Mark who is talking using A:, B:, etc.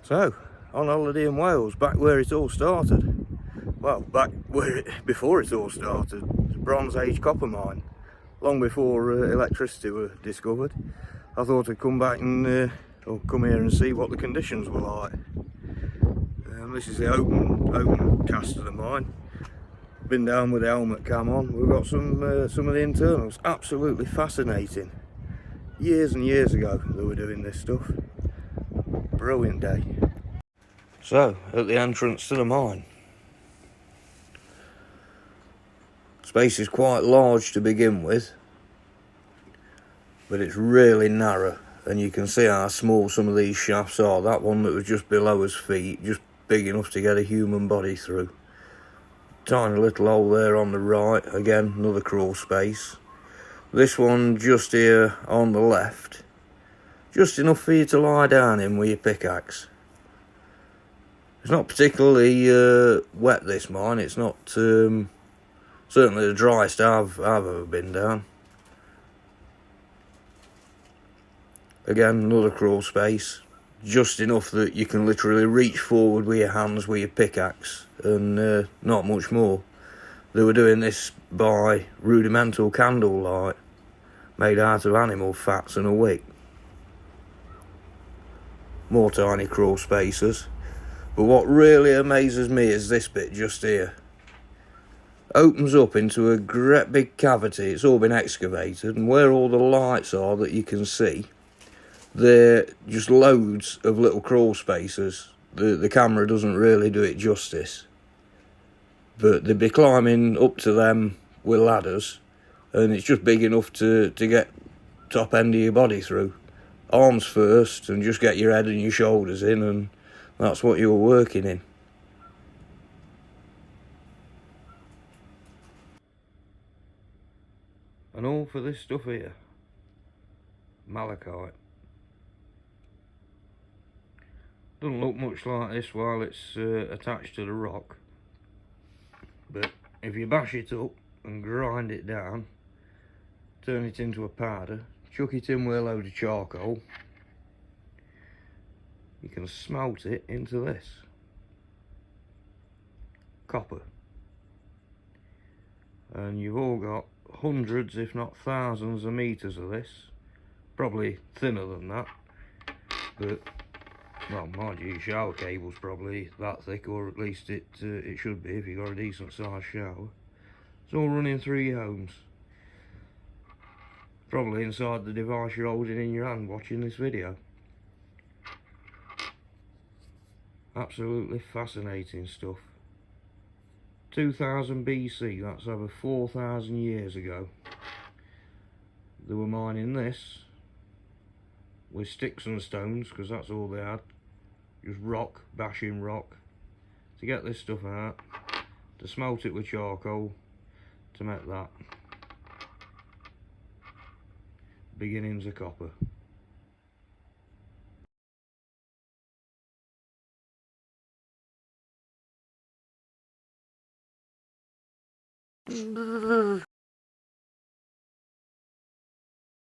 A: So, on holiday in Wales, back where it all started. Well, back where before it all started. It's a Bronze Age copper mine, long before electricity were discovered. I thought I'd come back and come here and see what the conditions were like. This is the open cast of the mine. Been down with the helmet cam on. We've got some of the internals. Absolutely fascinating. Years and years ago they were doing this stuff. Brilliant day. So, at the entrance to the mine. Space is quite large to begin with, but it's really narrow, and you can see how small some of these shafts are. That one that was just below his feet, just big enough to get a human body through. Tiny little hole there on the right, again another crawl space. This one just here on the left, just enough for you to lie down in with your pickaxe. It's not particularly wet, this mine. It's not certainly the driest I've ever been down. Again, another crawl space, just enough that you can literally reach forward with your hands with your pickaxe, and not much more. They were doing this by rudimental candlelight, made out of animal fats and a wick. More tiny crawl spaces. But what really amazes me is this bit just here. Opens up into a great big cavity. It's all been excavated, and where all the lights are that you can see, they're just loads of little crawl spaces. The camera doesn't really do it justice, but they'd be climbing up to them with ladders, and it's just big enough to get top end of your body through. Arms first, and just get your head and your shoulders in, and that's what you're working in. And all for this stuff here. Malachite. Doesn't look much like this while it's attached to the rock. But if you bash it up and grind it down, turn it into a powder, chuck it in with a load of charcoal, you can smelt it into this. Copper. And you've all got hundreds if not thousands of meters of this. Probably thinner than that, but well, mind you, your shower cable's probably that thick, or at least it should be if you've got a decent sized shower. It's all running through your homes. Probably inside the device you're holding in your hand watching this video. Absolutely fascinating stuff. 2000 BC, that's over 4,000 years ago. They were mining this with sticks and stones, because that's all they had. Just rock, bashing rock, to get this stuff out, to smelt it with charcoal, to make that. Beginnings of copper.